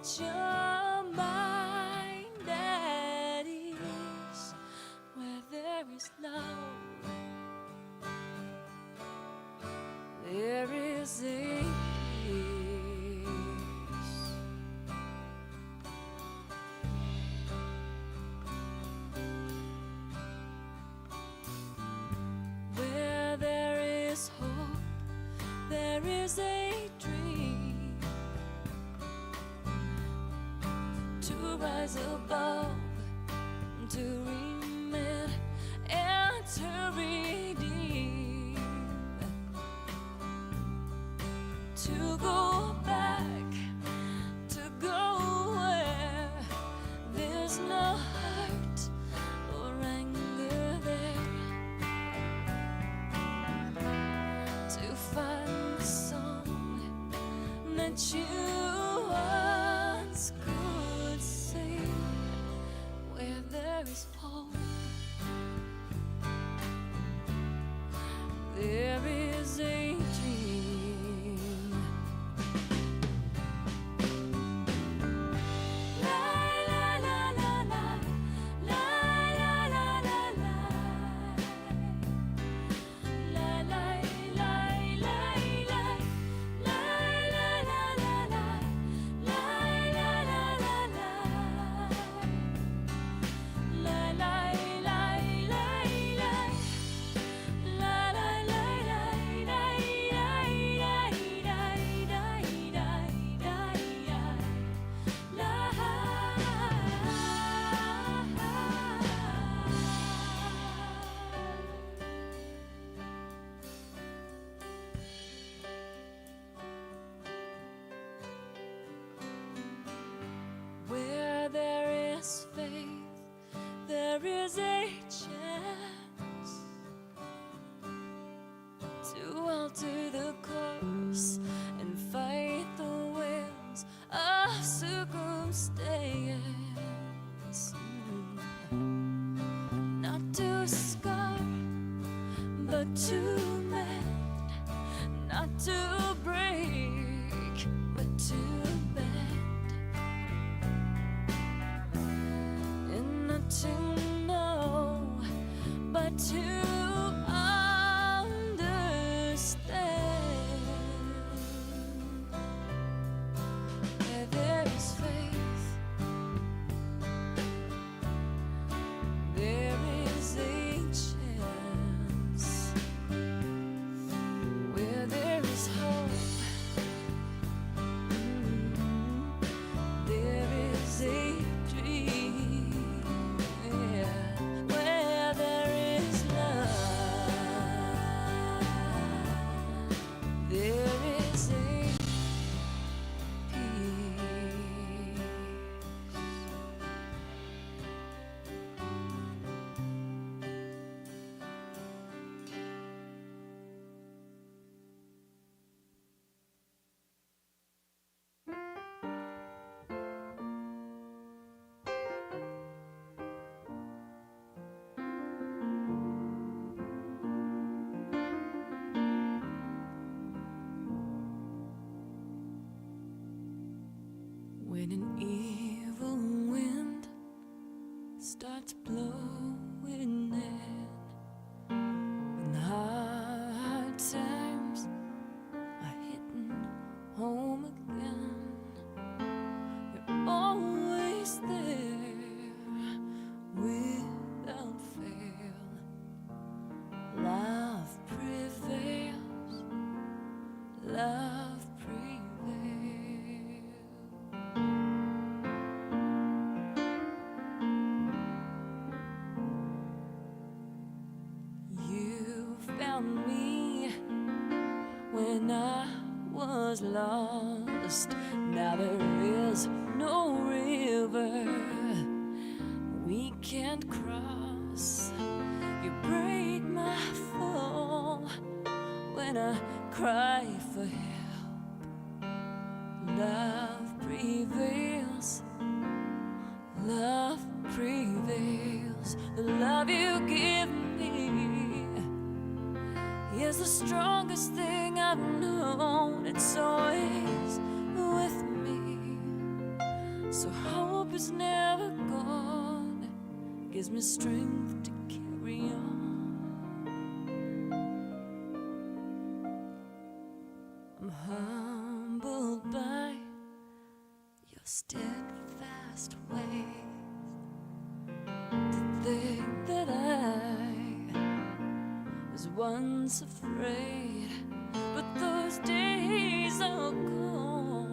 Put your mind at ease. Where there is love, there is a peace. Where there is hope, there is a dream to rise above, to remit and to redeem, to go back, to go where there's no hurt or anger there, to find the song that you once could sing. Where there is hope, there is a dream. La la la la la, la la la la la, la la la la la, la la la la la, la la la la la, la la la la la, la la la where there is faith, there is a chance to alter the course and fight the winds of circumstance. Not to scar, but to mend. Not to break, but to bend. And not to know, but to understand. Where there is faith, there is a chance. Where there is hope, there is a dream. Yeah. Where there is love, there is a peace. When an evil wind starts blowing in, when the hard times are hitting home again, you're always there without fail. Love prevails, love prevails. You found me when I was lost. Now there is no river we can't cross. You break my fall when I cry for help. Love prevails, love prevails. The love you give me is the strongest thing I've known. It's always with me. So hope is never gone, gives me strength to carry on. I'm humbled by your steadfast ways. To think that I was once afraid, but those days are gone.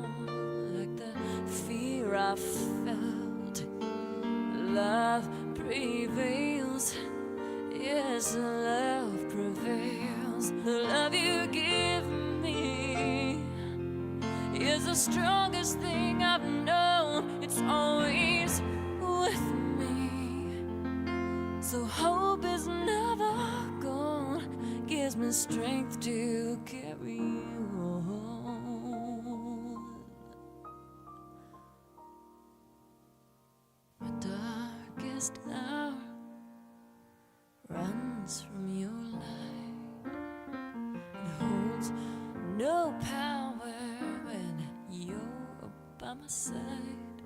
Like the fear I felt, love prevails. Yes, love prevails. The love you give me is the strongest thing I've known. It's always with me. So hope is never gone, gives me strength to carry on. My darkest hour runs from your light. It holds no power when you're by my side.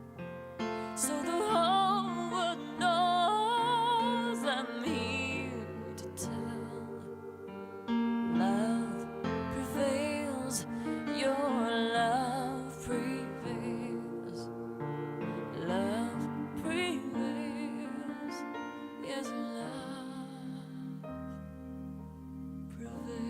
So the whole world knows I'm here to tell. Love prevails, your love prevails. Love prevails, yes, love prevails.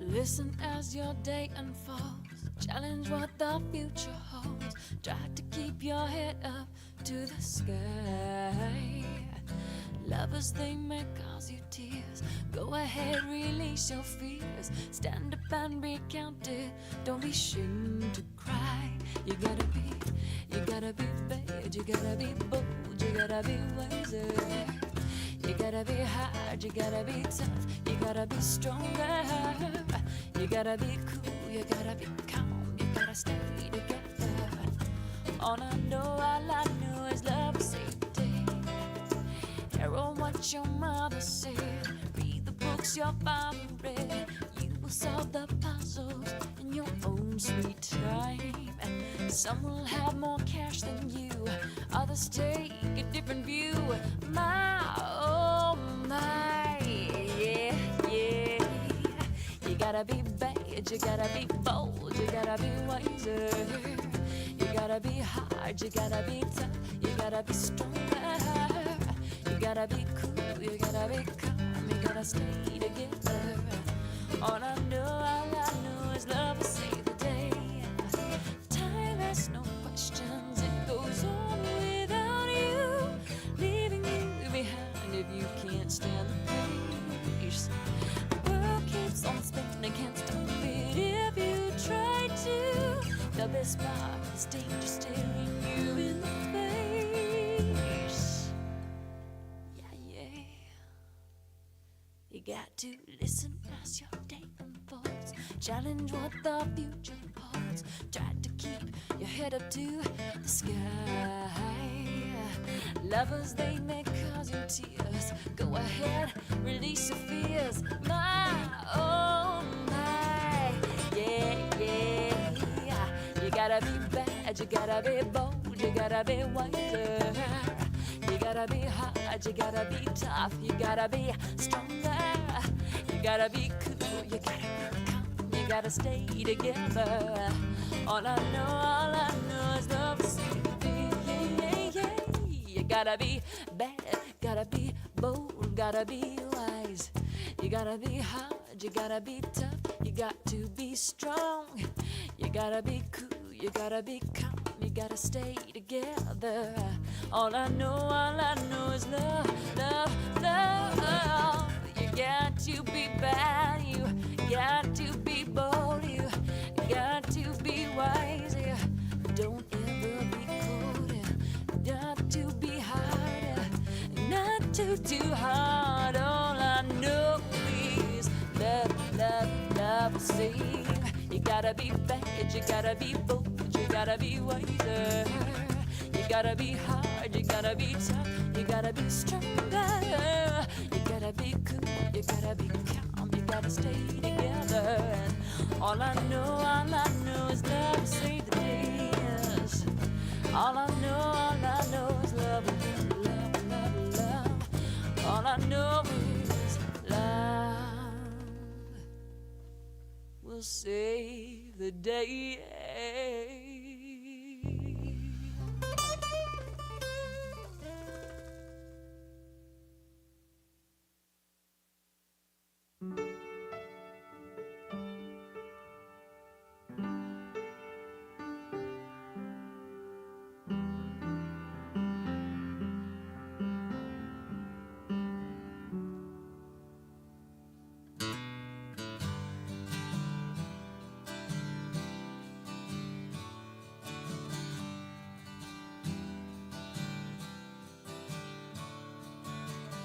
Listen as your day unfolds, challenge what the future holds. Try to keep your head up to the sky. Lovers, they may cause you tears. Go ahead, release your fears. Stand up and be counted. Don't be ashamed to cry. You gotta be bad. You gotta be bold. You gotta be wiser. You gotta be hard, you gotta be tough, you gotta be stronger. You gotta be cool, you gotta be calm, you gotta stay together. All I know is love will save the day. Hear what your mother said, read the books your father read. You will solve the puzzles in your own sweet time. Some will have more cash than you, others take a different view. Oh my, yeah, yeah. You gotta be bad, you gotta be bold, you gotta be wiser. You gotta be hard, you gotta be tough, you gotta be stronger. You gotta be cool, you gotta be calm, you gotta stay together. All I know is love will save the day. Time has no questions, it goes on without you, leaving you behind if you can't stand the pace. The world keeps on spinning, can't stop it if you try to. The best part is danger staring you in the face. Yeah, yeah. You got to listen as your day unfolds, challenge what the future holds. Try to keep your head up to the sky. Lovers, they may cause you tears. Go ahead, release your fears. My, oh my, yeah, yeah. You gotta be bad, you gotta be bold, you gotta be wiser. You gotta be hard, you gotta be tough, you gotta be stronger. You gotta be cool, you gotta be calm, you gotta stay together. All I know is love will save the day. Yeah, yeah, yeah. You gotta be bad, gotta be bold, gotta be wise. You gotta be hard, you gotta be tough, you got to be strong. You gotta be cool, you gotta be calm, you gotta stay together. All I know is love, love, love. You got to be bad, you got to love will sing. You gotta be bad, you gotta be bold, you gotta be wiser. You gotta be hard, you gotta be tough, you gotta be stronger. You gotta be cool, you gotta be calm, you gotta stay together. And all I know is love will save the day. Yes. All I know is love, love, love, love. All I know is love will save the day.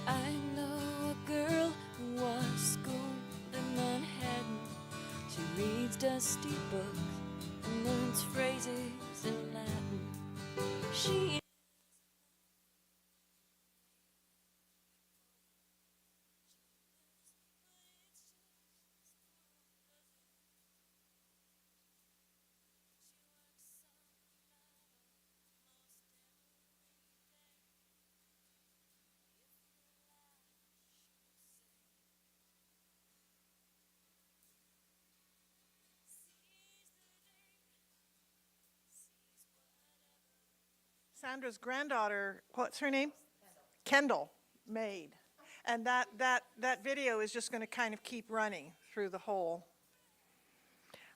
I know a girl who was schooled in Manhattan. She reads dusty books and learns phrases in Latin. She Sandra's granddaughter, what's her name? Kendall made. And that video is just going to kind of keep running through the whole.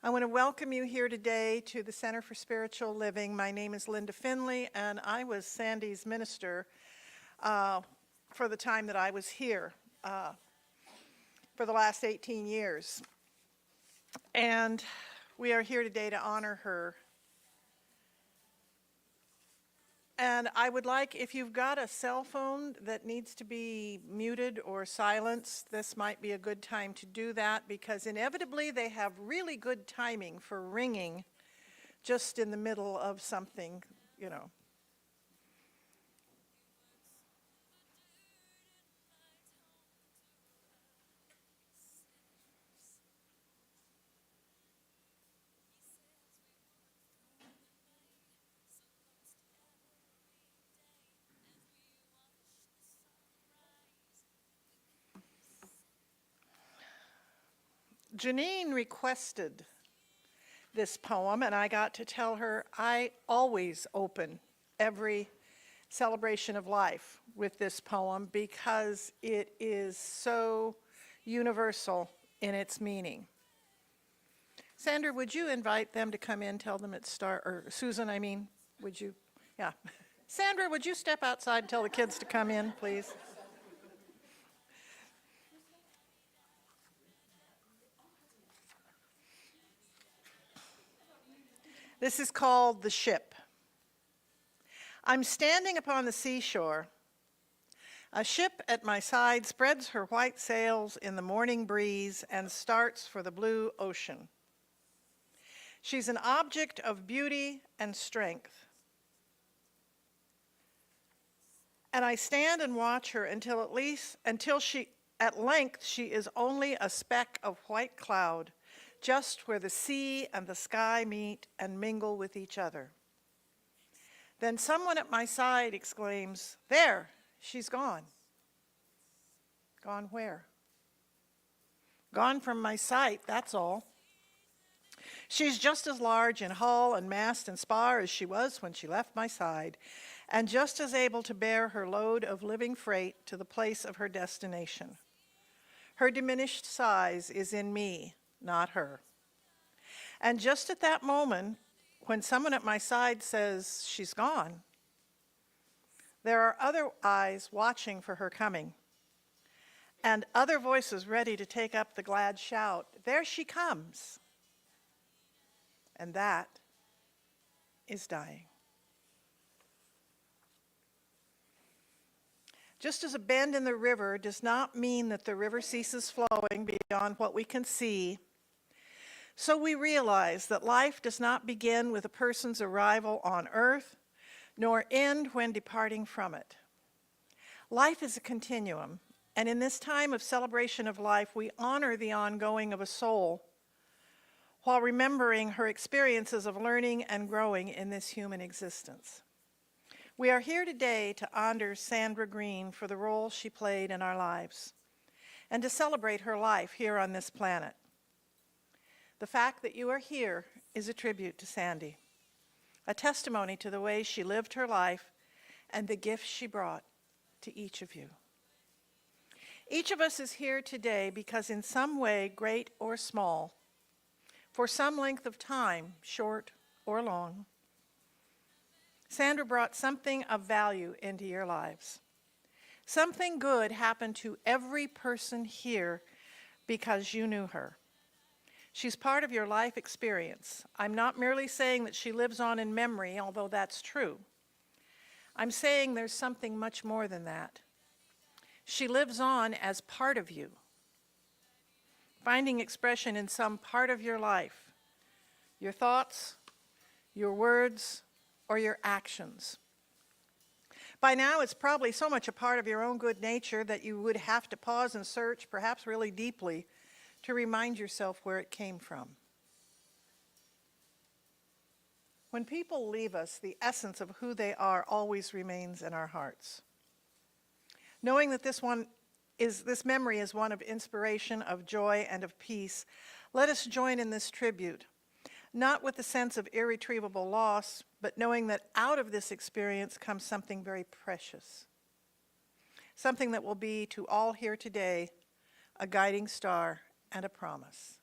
I want to welcome you here today to the Center for Spiritual Living. My name is Linda Finley, and I was Sandy's minister for the time that I was here for the last 18 years. And we are here today to honor her. And I would like, if you've got a cell phone that needs to be muted or silenced, this might be a good time to do that, because inevitably they have really good timing for ringing just in the middle of something, you know. Janine requested this poem, and I got to tell her I always open every celebration of life with this poem because it is so universal in its meaning. Sandra, would you invite them to come in, tell them it's or Susan, I mean, would you? Yeah. Sandra, would you step outside and tell the kids to come in, please? This is called The Ship. I'm standing upon the seashore. A ship at my side spreads her white sails in the morning breeze and starts for the blue ocean. She's an object of beauty and strength. And I stand and watch her until at length she is only a speck of white cloud, just where the sea and the sky meet and mingle with each other. Then someone at my side exclaims, "There, she's gone." Gone where? Gone from my sight, that's all. She's just as large in hull and mast and spar as she was when she left my side, and just as able to bear her load of living freight to the place of her destination. Her diminished size is in me, not her. And just at that moment, when someone at my side says she's gone, there are other eyes watching for her coming, and other voices ready to take up the glad shout, "There she comes." And that is dying. Just as a bend in the river does not mean that the river ceases flowing beyond what we can see, So we realize that life does not begin with a person's arrival on earth, nor end when departing from it. Life is a continuum, and in this time of celebration of life, we honor the ongoing of a soul while remembering her experiences of learning and growing in this human existence. We are here today to honor Sandra Green for the role she played in our lives and to celebrate her life here on this planet. The fact that you are here is a tribute to Sandy, a testimony to the way she lived her life and the gifts she brought to each of you. Each of us is here today because in some way, great or small, for some length of time, short or long, Sandra brought something of value into your lives. Something good happened to every person here because you knew her. She's part of your life experience. I'm not merely saying that she lives on in memory, although that's true. I'm saying there's something much more than that. She lives on as part of you, finding expression in some part of your life, your thoughts, your words, or your actions. By now, it's probably so much a part of your own good nature that you would have to pause and search, perhaps really deeply, to remind yourself where it came from. When people leave us, the essence of who they are always remains in our hearts. Knowing that this memory is one of inspiration, of joy, and of peace, let us join in this tribute, not with the sense of irretrievable loss, but knowing that out of this experience comes something very precious, something that will be to all here today a guiding star and a promise.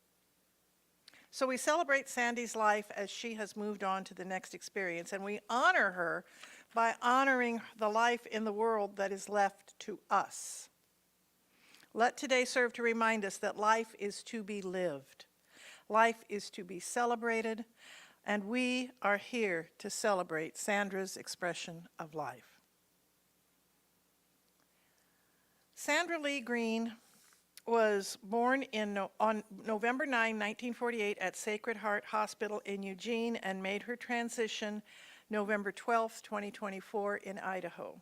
So we celebrate Sandy's life as she has moved on to the next experience, and we honor her by honoring the life in the world that is left to us. Let today serve to remind us that life is to be lived. Life is to be celebrated, and we are here to celebrate Sandra's expression of life. Sandra Lee Green was born on November 9, 1948 at Sacred Heart Hospital in Eugene and made her transition November 12, 2024 in Idaho.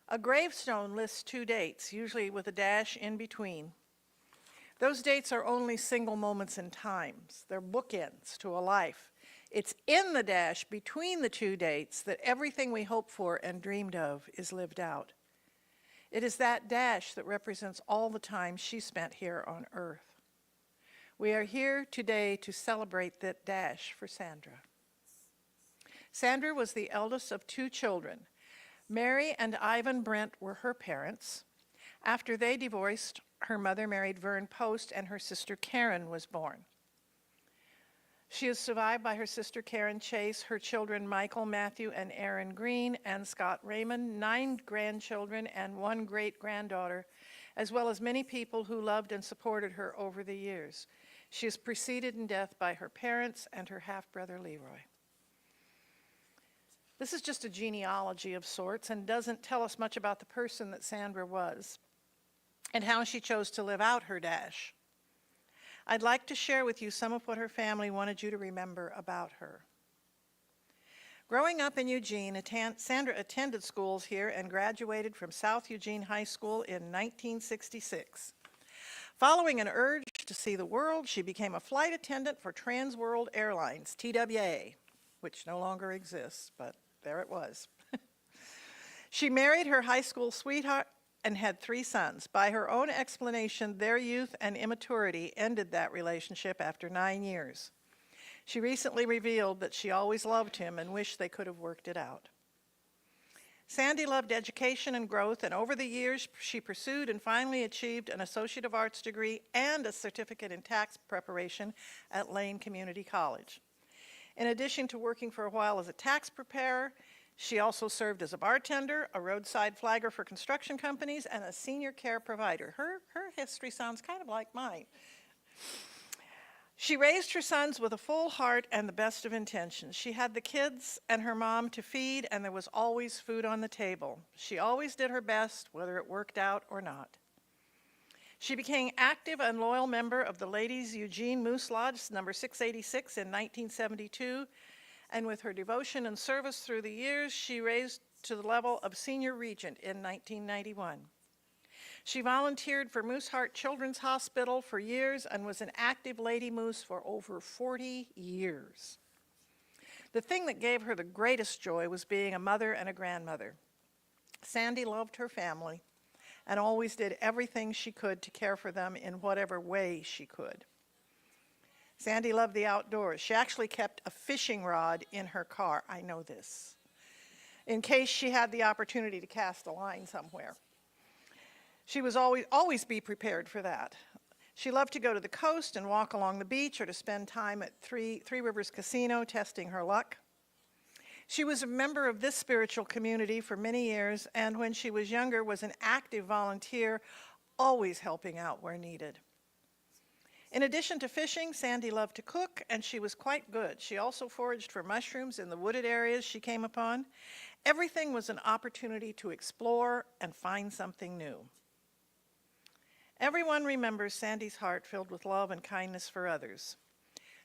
A gravestone lists 2 dates, usually with a dash in between. Those dates are only single moments in time. They're bookends to a life. It's in the dash between the 2 dates that everything we hope for and dreamed of is lived out. It is that dash that represents all the time she spent here on earth. We are here today to celebrate that dash for Sandra. Sandra was the eldest of 2 children. Mary and Ivan Brent were her parents. After they divorced, her mother married Vern Post and her sister Karen was born. She is survived by her sister Karen Chase, her children Michael, Matthew, and Aaron Green, and Scott Raymond, 9 grandchildren and 1 great-granddaughter, as well as many people who loved and supported her over the years. She is preceded in death by her parents and her half-brother Leroy. This is just a genealogy of sorts and doesn't tell us much about the person that Sandra was and how she chose to live out her dash. I'd like to share with you some of what her family wanted you to remember about her. Growing up in Eugene, Sandra attended schools here and graduated from South Eugene High School in 1966. Following an urge to see the world, she became a flight attendant for Trans World Airlines, TWA, which no longer exists, but there it was. She married her high school sweetheart and had 3 sons. By her own explanation, their youth and immaturity ended that relationship after 9 years. She recently revealed that she always loved him and wished they could have worked it out. Sandy loved education and growth, and over the years she pursued and finally achieved an Associate of Arts degree and a certificate in tax preparation at Lane Community College. In addition to working for a while as a tax preparer, she also served as a bartender, a roadside flagger for construction companies, and a senior care provider. Her history sounds kind of like mine. She raised her sons with a full heart and the best of intentions. She had the kids and her mom to feed, and there was always food on the table. She always did her best, whether it worked out or not. She became active and loyal member of the Ladies Eugene Moose Lodge, number 686 in 1972, and with her devotion and service through the years, she raised to the level of senior regent in 1991. She volunteered for Mooseheart Children's Hospital for years and was an active Lady Moose for over 40 years. The thing that gave her the greatest joy was being a mother and a grandmother. Sandy loved her family and always did everything she could to care for them in whatever way she could. Sandy loved the outdoors. She actually kept a fishing rod in her car, I know this, in case she had the opportunity to cast a line somewhere. She was always be prepared for that. She loved to go to the coast and walk along the beach or to spend time at Three Rivers Casino testing her luck. She was a member of this spiritual community for many years, and when she was younger was an active volunteer, always helping out where needed. In addition to fishing, Sandy loved to cook, and she was quite good. She also foraged for mushrooms in the wooded areas she came upon. Everything was an opportunity to explore and find something new. Everyone remembers Sandy's heart filled with love and kindness for others.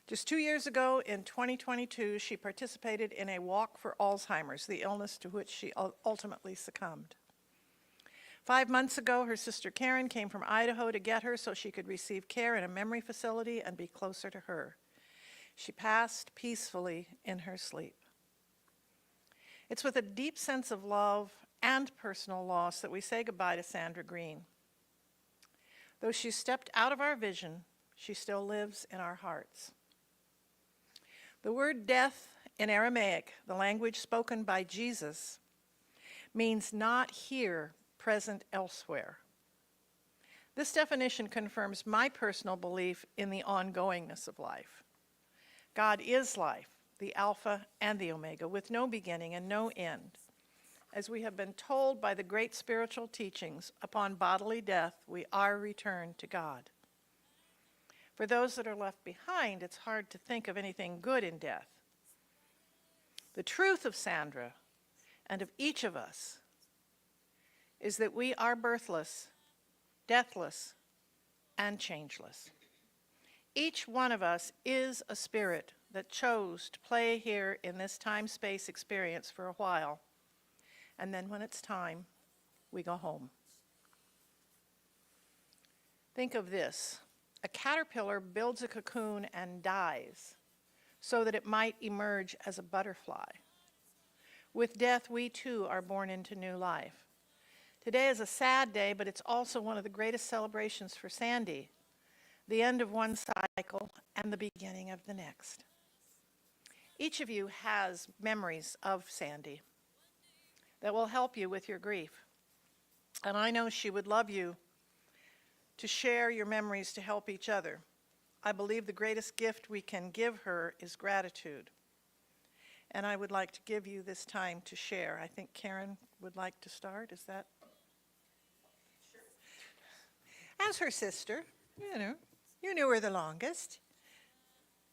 Just 2 years ago, in 2022, she participated in a walk for Alzheimer's, the illness to which she ultimately succumbed. 5 months ago, her sister Karen came from Idaho to get her so she could receive care in a memory facility and be closer to her. She passed peacefully in her sleep. It's with a deep sense of love and personal loss that we say goodbye to Sandra Green. Though she stepped out of our vision, she still lives in our hearts. The word death in Aramaic, the language spoken by Jesus, means not here, present elsewhere. This definition confirms my personal belief in the ongoingness of life. God is life, the Alpha and the Omega, with no beginning and no end. As we have been told by the great spiritual teachings, upon bodily death, we are returned to God. For those that are left behind, it's hard to think of anything good in death. The truth of Sandra and of each of us is that we are birthless, deathless, and changeless. Each one of us is a spirit that chose to play here in this time-space experience for a while, and then when it's time, we go home. Think of this. A caterpillar builds a cocoon and dies so that it might emerge as a butterfly. With death, we too are born into new life. Today is a sad day, but it's also one of the greatest celebrations for Sandy, the end of one cycle and the beginning of the next. Each of you has memories of Sandy that will help you with your grief. And I know she would love you to share your memories to help each other. I believe the greatest gift we can give her is gratitude. And I would like to give you this time to share. I think Karen would like to start. Is that? Sure. As her sister, you knew her the longest.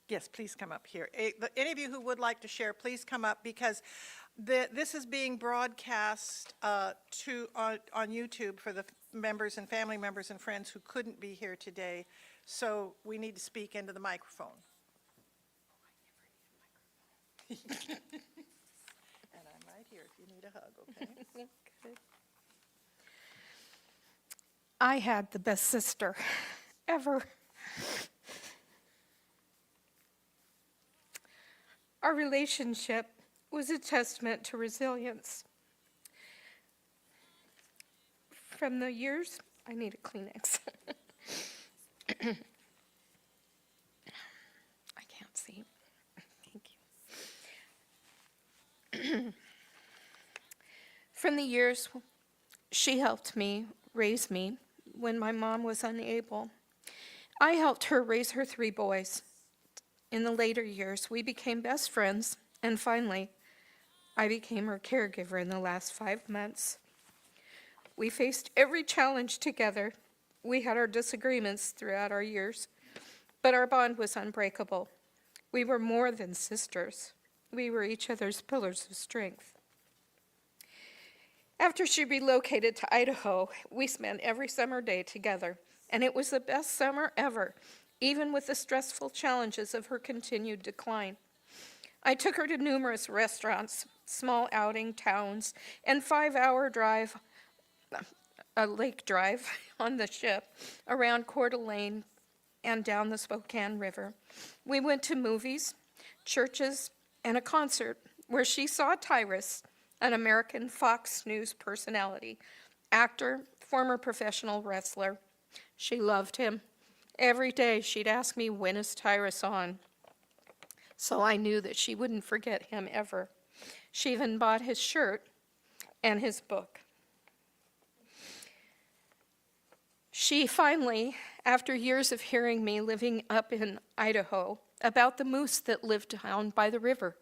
Yes, please come up here. Any of you who would like to share, please come up, because this is being broadcast on YouTube for the members and family members and friends who couldn't be here today, so we need to speak into the microphone. And I'm right here if you need a hug, okay? Okay. I had the best sister ever. Our relationship was a testament to resilience. From the years, I need a Kleenex. I can't see. Thank you. From the years she helped me raise me when my mom was unable, I helped her raise her 3 boys. In the later years, we became best friends, and finally, I became her caregiver in the last 5 months. We faced every challenge together. We had our disagreements throughout our years, but our bond was unbreakable. We were more than sisters. We were each other's pillars of strength. After she relocated to Idaho, we spent every summer day together, and it was the best summer ever, even with the stressful challenges of her continued decline. I took her to numerous restaurants, small outing towns, and 5-hour drive, a lake drive on the ship around Coeur d'Alene and down the Spokane River. We went to movies, churches, and a concert where she saw Tyrus, an American Fox News personality, actor, former professional wrestler. She loved him. Every day she'd ask me, when is Tyrus on? So I knew that she wouldn't forget him ever. She even bought his shirt and his book. She finally, after years of hearing me living up in Idaho about the moose that lived down by the river,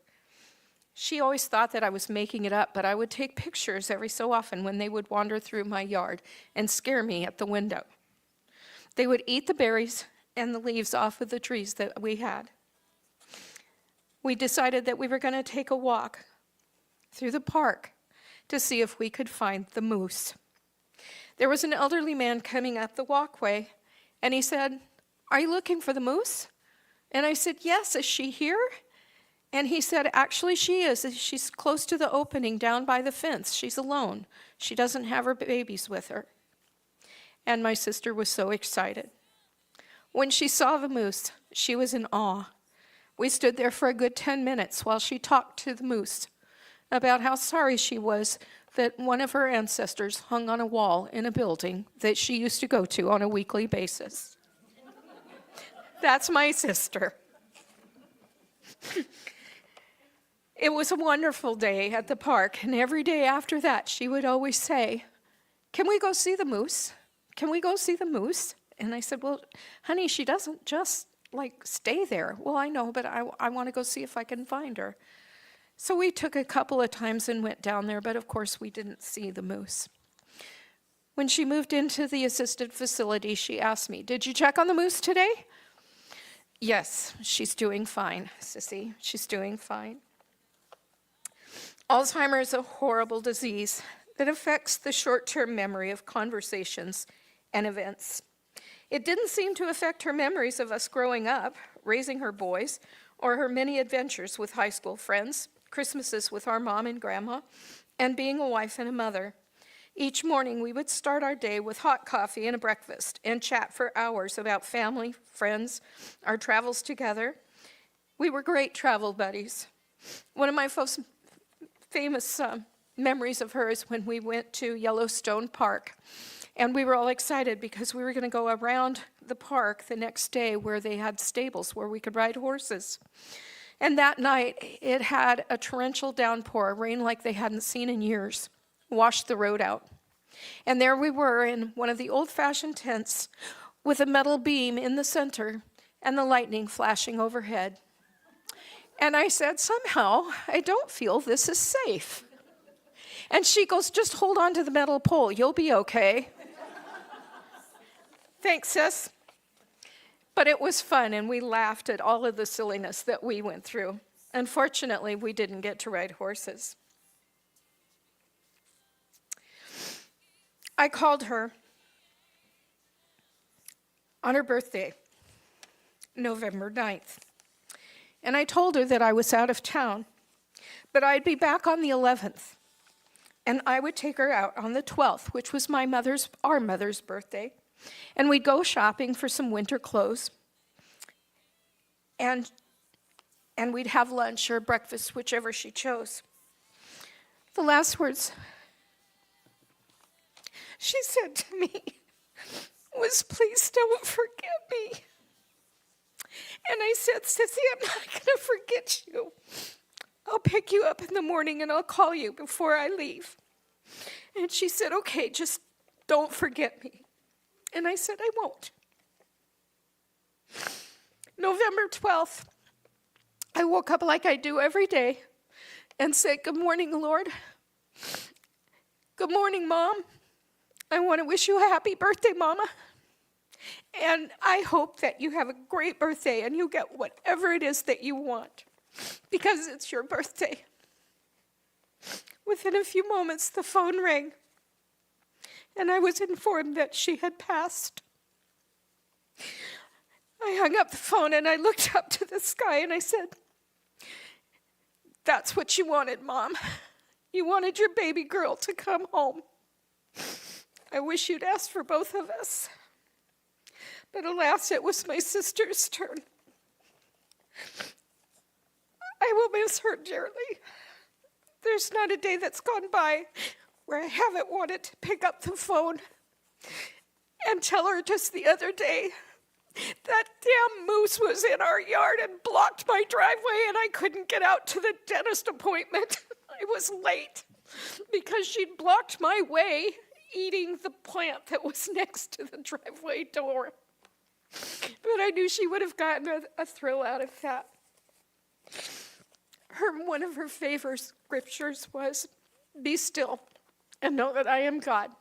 she always thought that I was making it up, but I would take pictures every so often when they would wander through my yard and scare me at the window. They would eat the berries and the leaves off of the trees that we had. We decided that we were going to take a walk through the park to see if we could find the moose. There was an elderly man coming up the walkway, and he said, "Are you looking for the moose?" And I said, "Yes, is she here?" And he said, "Actually, she is. She's close to the opening down by the fence. She's alone. She doesn't have her babies with her." And my sister was so excited. When she saw the moose, she was in awe. We stood there for a good 10 minutes while she talked to the moose about how sorry she was that one of her ancestors hung on a wall in a building that she used to go to on a weekly basis. That's my sister. It was a wonderful day at the park, and every day after that, she would always say, "Can we go see the moose? Can we go see the moose?" And I said, "Well, honey, she doesn't just, stay there." "Well, I know, but I want to go see if I can find her." So we took a couple of times and went down there, but of course we didn't see the moose. When she moved into the assisted facility, she asked me, "Did you check on the moose today?" "Yes, she's doing fine, Sissy. She's doing fine." Alzheimer's is a horrible disease that affects the short-term memory of conversations and events. It didn't seem to affect her memories of us growing up, raising her boys, or her many adventures with high school friends, Christmases with our mom and grandma, and being a wife and a mother. Each morning, we would start our day with hot coffee and a breakfast and chat for hours about family, friends, our travels together. We were great travel buddies. One of my most famous memories of her is when we went to Yellowstone Park. And we were all excited because we were going to go around the park the next day where they had stables where we could ride horses. And that night, it had a torrential downpour, rain like they hadn't seen in years, washed the road out. And there we were in one of the old-fashioned tents with a metal beam in the center and the lightning flashing overhead. And I said, "Somehow, I don't feel this is safe." And she goes, "Just hold on to the metal pole. You'll be okay." Thanks, sis. But it was fun, and we laughed at all of the silliness that we went through. Unfortunately, we didn't get to ride horses. I called her on her birthday, November 9th, and I told her that I was out of town, but I'd be back on the 11th, and I would take her out on the 12th, which was our mother's birthday, and we'd go shopping for some winter clothes, and we'd have lunch or breakfast, whichever she chose. The last words she said to me was, "Please don't forget me." And I said, "Sissy, I'm not going to forget you. I'll pick you up in the morning and I'll call you before I leave." And she said, "Okay, just don't forget me." And I said, "I won't." November 12th, I woke up like I do every day and said, "Good morning, Lord. Good morning, Mom. I want to wish you a happy birthday, Mama. And I hope that you have a great birthday and you get whatever it is that you want, because it's your birthday." Within a few moments, the phone rang, and I was informed that she had passed. I hung up the phone and I looked up to the sky and I said, "That's what you wanted, Mom. You wanted your baby girl to come home. I wish you'd asked for both of us. But alas, it was my sister's turn. I will miss her dearly. There's not a day that's gone by where I haven't wanted to pick up the phone and tell her. Just the other day, that damn moose was in our yard and blocked my driveway, and I couldn't get out to the dentist appointment. I was late because she'd blocked my way, eating the plant that was next to the driveway door. But I knew she would have gotten a thrill out of that. One of her favorite scriptures was, "Be still and know that I am God."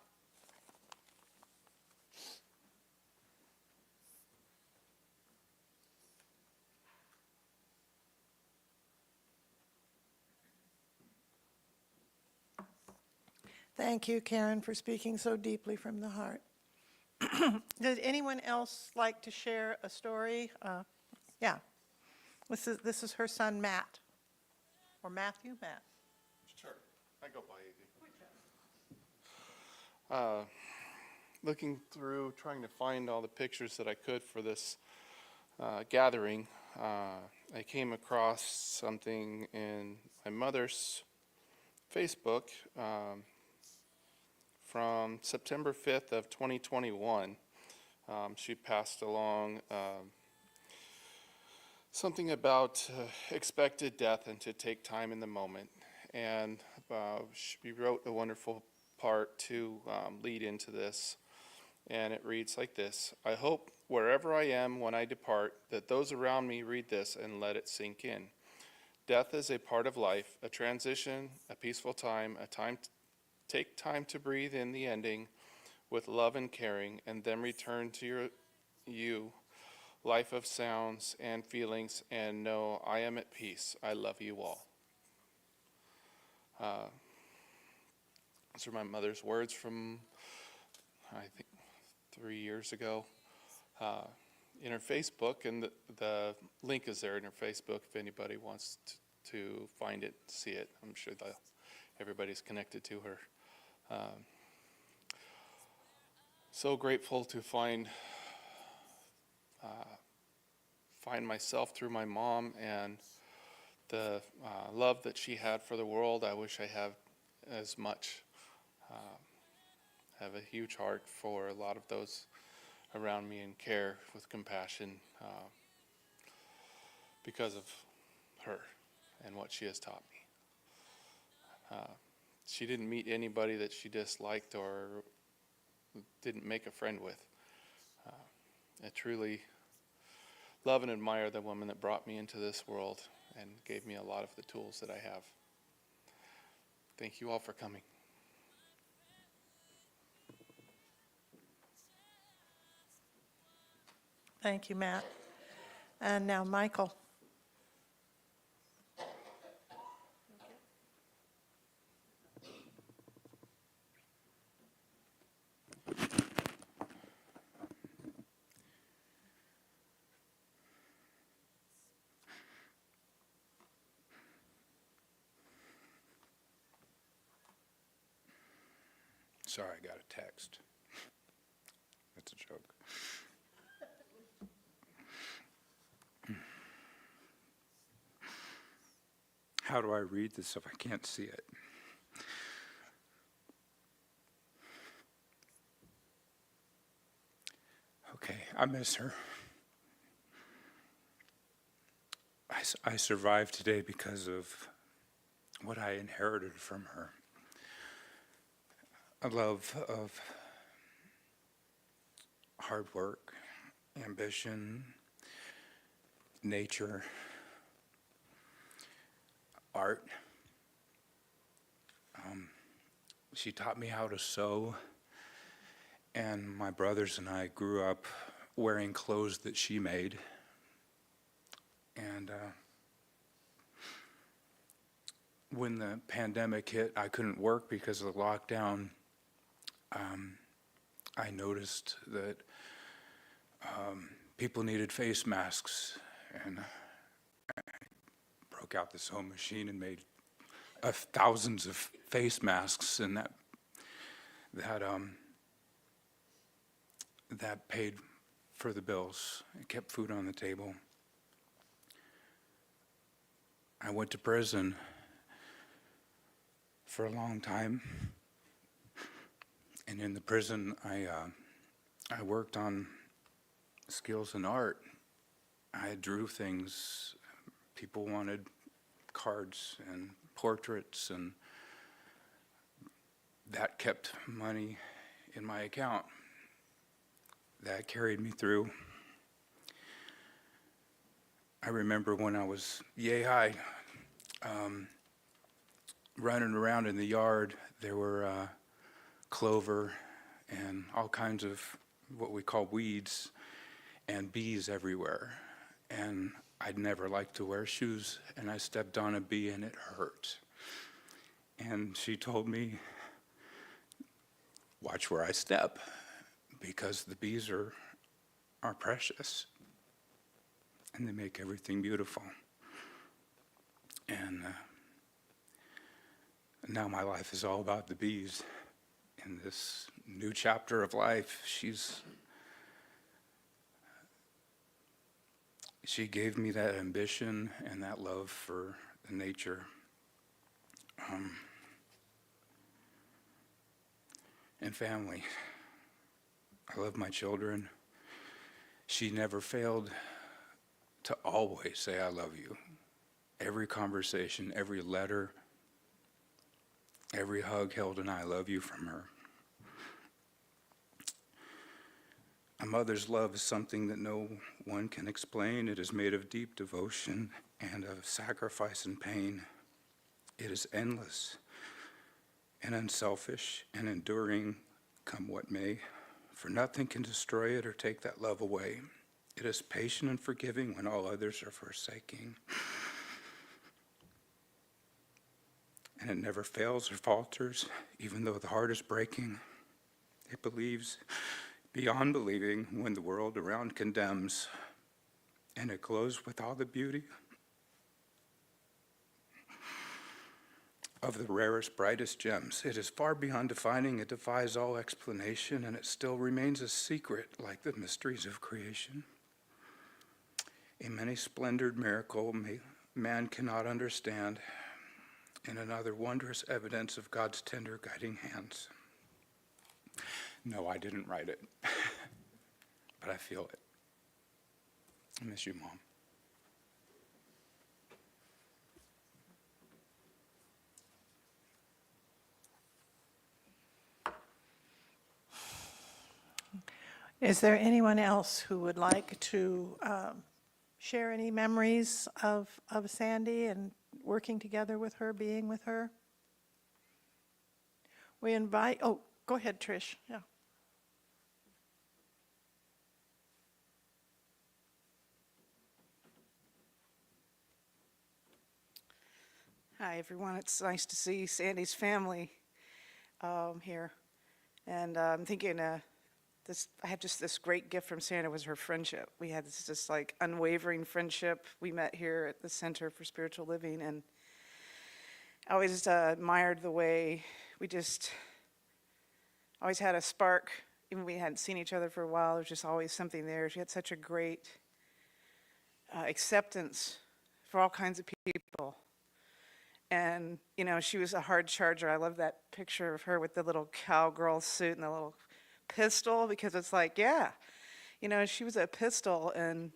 Thank you, Karen, for speaking so deeply from the heart. Does anyone else like to share a story? Yeah. This is her son, Matt. Or Matthew? Matt. Sure, I go by easy. Looking through, trying to find all the pictures that I could for this gathering, I came across something in my mother's Facebook from September 5th of 2021. She passed along something about expected death and to take time in the moment. And she wrote a wonderful part to lead into this. And it reads like this: "I hope wherever I am when I depart, that those around me read this and let it sink in. Death is a part of life, a transition, a peaceful time, take time to breathe in the ending with love and caring, and then return to you, life of sounds and feelings, and know I am at peace. I love you all." Those are my mother's words from, I think, 3 years ago, in her Facebook, and the link is there in her Facebook if anybody wants to find it, see it. I'm sure everybody's connected to her. So grateful to find myself through my mom and the love that she had for the world. I wish I had as much. Have a huge heart for a lot of those around me and care with compassion because of her and what she has taught me. She didn't meet anybody that she disliked or didn't make a friend with. I truly love and admire the woman that brought me into this world and gave me a lot of the tools that I have. Thank you all for coming. Thank you, Matt. And now Michael. Sorry, I got a text. That's a joke. How do I read this if I can't see it? Okay, I miss her. I survived today because of what I inherited from her. A love of hard work, ambition, nature, art. She taught me how to sew, and my brothers and I grew up wearing clothes that she made. And when the pandemic hit, I couldn't work because of the lockdown. I noticed that People needed face masks, and I broke out the sewing machine and made thousands of face masks, and that paid for the bills. It kept food on the table. I went to prison for a long time, and in the prison I worked on skills in art. I drew things. People wanted cards and portraits, and that kept money in my account. That carried me through. I remember when I was yay high, running around in the yard, there were clover and all kinds of what we call weeds and bees everywhere. And I'd never liked to wear shoes, and I stepped on a bee and it hurt. And she told me, watch where I step, because the bees are precious, and they make everything beautiful. And now my life is all about the bees. In this new chapter of life, she gave me that ambition and that love for the nature. And family. I love my children. She never failed to always say, I love you. Every conversation, every letter, every hug held an I love you from her. A mother's love is something that no one can explain. It is made of deep devotion and of sacrifice and pain. It is endless and unselfish and enduring, come what may, for nothing can destroy it or take that love away. It is patient and forgiving when all others are forsaking. And it never fails or falters, even though the heart is breaking. It believes beyond believing when the world around condemns, and it glows with all the beauty of the rarest, brightest gems. It is far beyond defining, it defies all explanation, and it still remains a secret like the mysteries of creation. A many-splendored miracle man cannot understand, and another wondrous evidence of God's tender guiding hands. No, I didn't write it, but I feel it. I miss you, Mom. Is there anyone else who would like to share any memories of Sandy and working together with her, being with her? We invite, oh, go ahead, Trish. Yeah. Hi, everyone. It's nice to see Sandy's family here. And I'm thinking I had just this great gift from Sandra was her friendship. We had this like unwavering friendship. We met here at the Center for Spiritual Living, and I always admired the way we just always had a spark. Even we hadn't seen each other for a while, there was just always something there. She had such a great acceptance for all kinds of people. And, you know, she was a hard charger. I love that picture of her with the little cowgirl suit and the little pistol, because it's like, yeah, you know, she was a pistol, and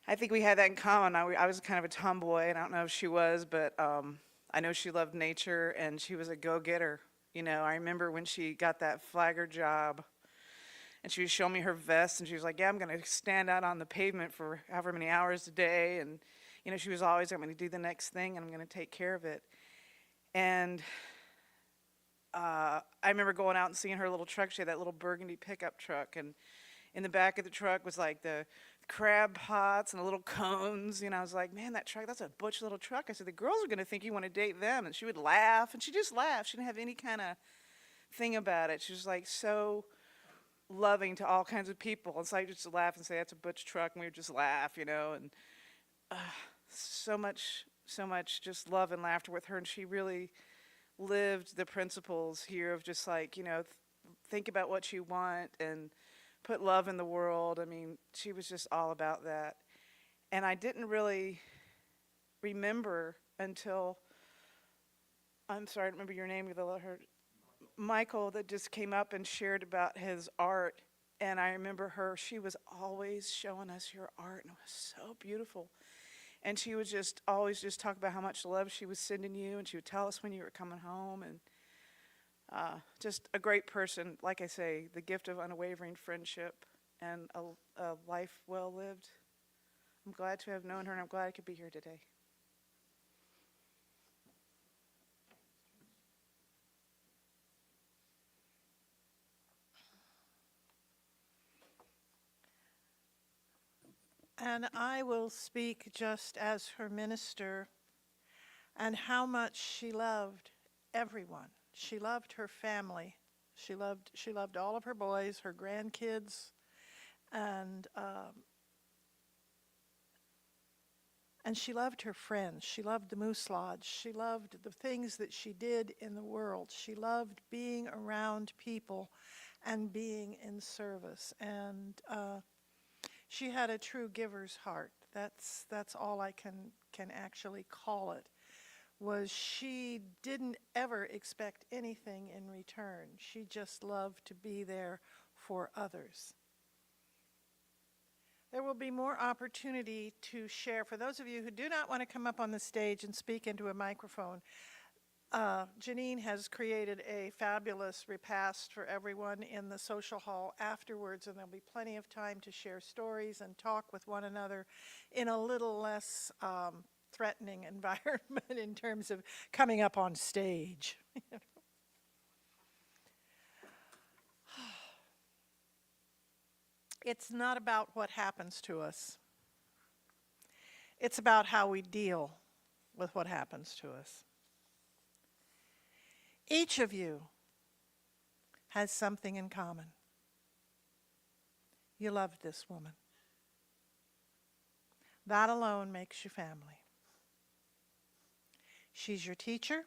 I think we had that in common. I was kind of a tomboy, and I don't know if she was, but I know she loved nature, and she was a go-getter. You know, I remember when she got that flagger job, and she was showing me her vest, and she was like, yeah, I'm going to stand out on the pavement for however many hours a day, and, you know, she was always, I'm going to do the next thing, and I'm going to take care of it. And I remember going out and seeing her little truck. She had that little burgundy pickup truck, and in the back of the truck was like the crab pots and the little cones. You know, I was like, man, that truck, that's a butch little truck. I said, the girls are going to think you want to date them. And she would laugh, and she just laughed. She didn't have any kind of thing about it. She was like so loving to all kinds of people. It's like just laugh and say, that's a butch truck, and we would just laugh, and so much just love and laughter with her. And she really lived the principles here of just like, think about what you want and put love in the world. I mean, she was just all about that. And I didn't really remember until, I'm sorry, I don't remember your name, Michael, that just came up and shared about his art. And I remember her, she was always showing us your art, and it was so beautiful. And she would just always just talk about how much love she was sending you, and she would tell us when you were coming home. And just a great person. Like I say, the gift of unwavering friendship and a life well lived. I'm glad to have known her, and I'm glad I could be here today. And I will speak just as her minister and how much she loved everyone. She loved her family. She loved all of her boys, her grandkids, and she loved her friends. She loved the Moose Lodge. She loved the things that she did in the world. She loved being around people and being in service. And she had a true giver's heart. That's all I can actually call it. Was she didn't ever expect anything in return. She just loved to be there for others. There will be more opportunity to share. For those of you who do not want to come up on the stage and speak into a microphone, Janine has created a fabulous repast for everyone in the social hall afterwards, and there'll be plenty of time to share stories and talk with one another in a little less threatening environment in terms of coming up on stage. It's not about what happens to us. It's about how we deal with what happens to us. Each of you has something in common. You loved this woman. That alone makes you family. She's your teacher.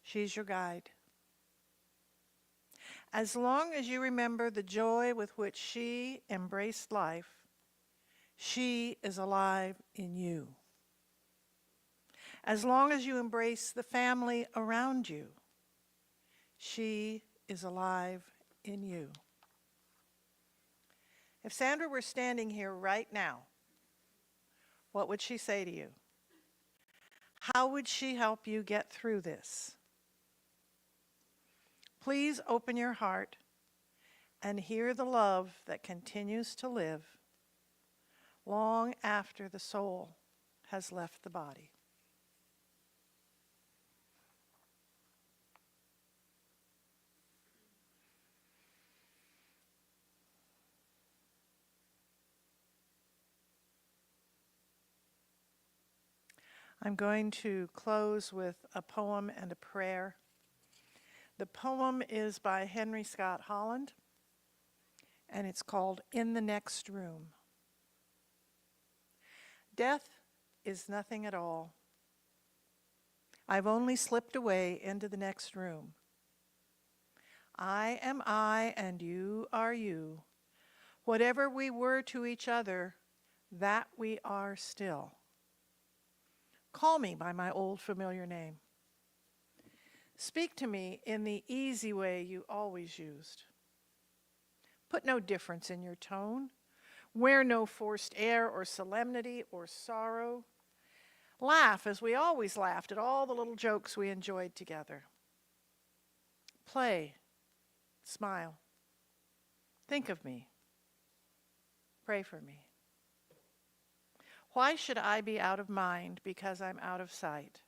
She's your guide. As long as you remember the joy with which she embraced life, she is alive in you. As long as you embrace the family around you, she is alive in you. If Sandra were standing here right now, what would she say to you? How would she help you get through this? Please open your heart and hear the love that continues to live long after the soul has left the body. I'm going to close with a poem and a prayer. The poem is by Henry Scott Holland, and it's called In the Next Room. Death is nothing at all. I've only slipped away into the next room. I am I and you are you. Whatever we were to each other, that we are still. Call me by my old familiar name. Speak to me in the easy way you always used. Put no difference in your tone. Wear no forced air or solemnity or sorrow. Laugh as we always laughed at all the little jokes we enjoyed together. Play, smile. Think of me. Pray for me. Why should I be out of mind because I'm out of sight?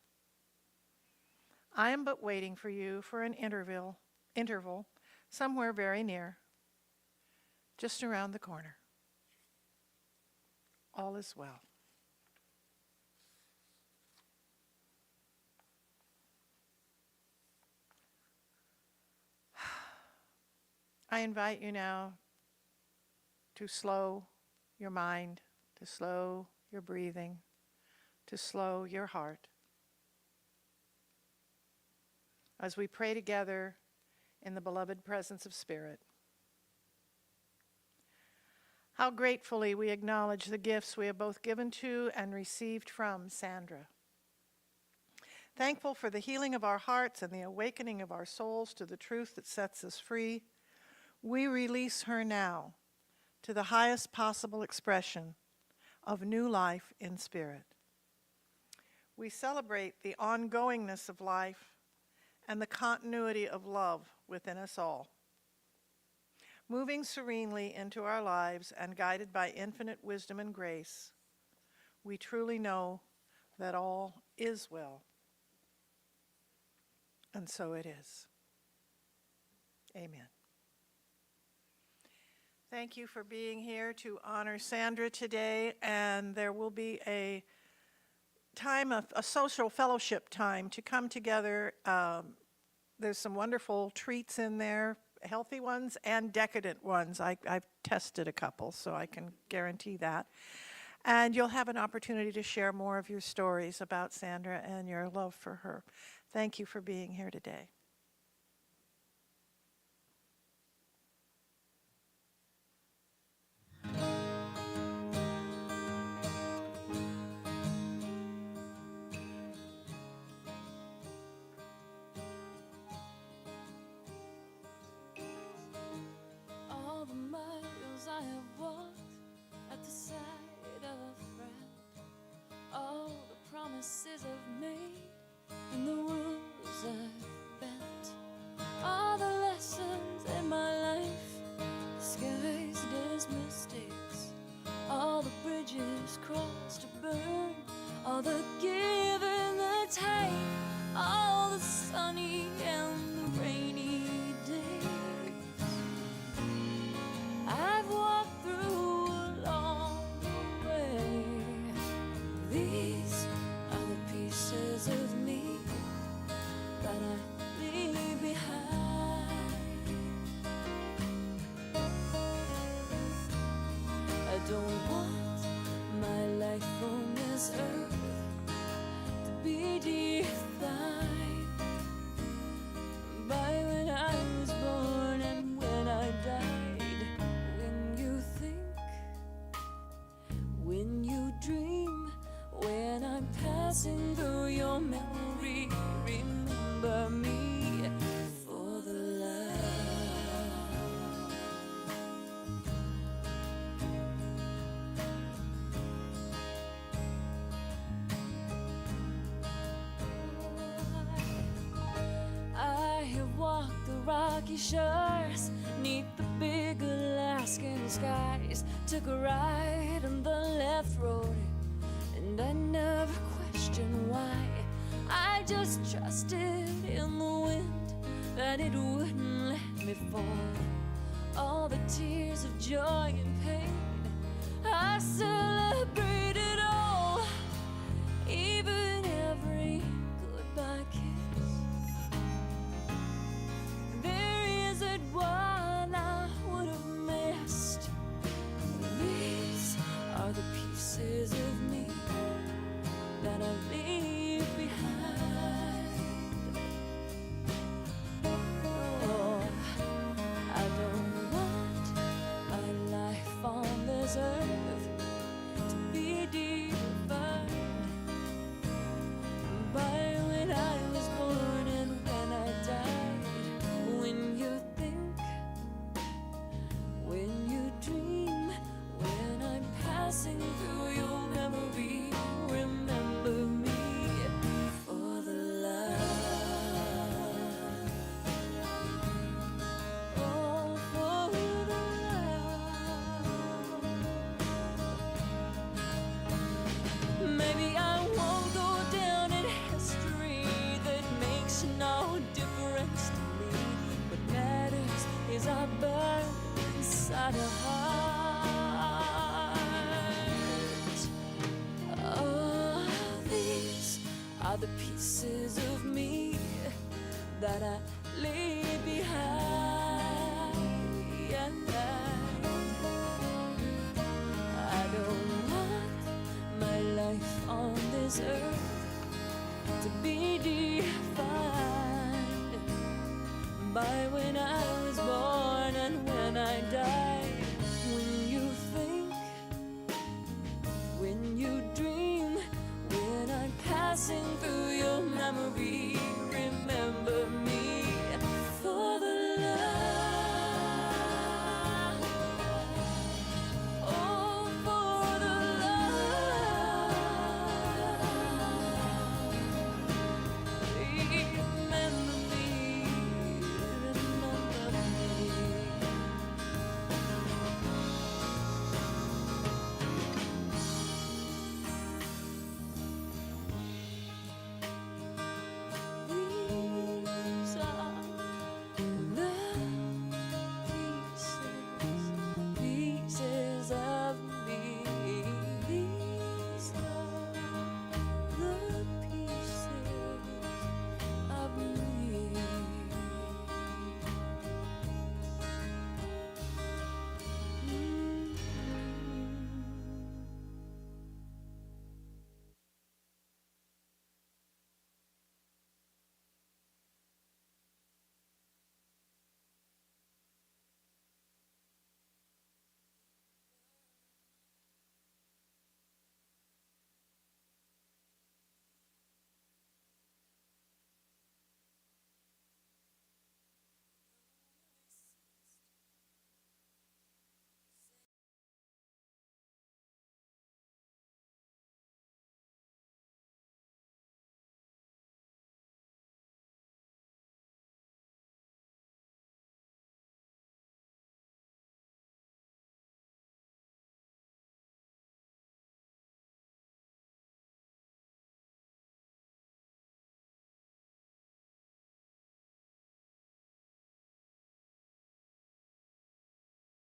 I am but waiting for you for an interval somewhere very near, just around the corner. All is well. I invite you now to slow your mind, to slow your breathing, to slow your heart. As we pray together in the beloved presence of Spirit. How gratefully we acknowledge the gifts we have both given to and received from Sandra. Thankful for the healing of our hearts and the awakening of our souls to the truth that sets us free, we release her now to the highest possible expression of new life in spirit. We celebrate the ongoingness of life and the continuity of love within us all. Moving serenely into our lives and guided by infinite wisdom and grace, we truly know that all is well. And so it is. Amen. Thank you for being here to honor Sandra today, and there will be a time of a social fellowship time to come together. There's some wonderful treats in there, healthy ones and decadent ones. I've tested a couple, so I can guarantee that. And you'll have an opportunity to share more of your stories about Sandra and your love for her. Thank you for being here today. All the miles I have walked at the side of a friend, all the promises I've made and the rules I've bent, all the lessons in my life disguised as mistakes, all the bridges crossed to burn, all the give and the take, all the sunny and the rainy days I've walked through along the way. These are the pieces of me that I leave behind. I don't want my life on this earth to be defined by when I was born and when I died. When you think, when you dream, when I'm passing through your memory, remember me for the love. I have walked the rocky shores, neath the big Alaskan skies, took a right on the left road, and I never questioned why. I just trusted in the wind that it wouldn't let me fall. All the tears of joy and pain, I celebrated all, even every goodbye kiss. There isn't one I would have missed. These are the pieces of me that I leave behind. Oh, I don't want my life on this earth to be defined by when I was born and when I died. When you think, when you dream, when I'm passing through your memory, remember me for the love. Oh, for the love. Maybe I won't go down in history, that makes no difference to me. What matters is I burn inside a heart. Oh, these are the pieces of me that I leave behind. this earth to be defined by when I was born and when I died. When you think, when you dream, when I'm passing through your memory, remember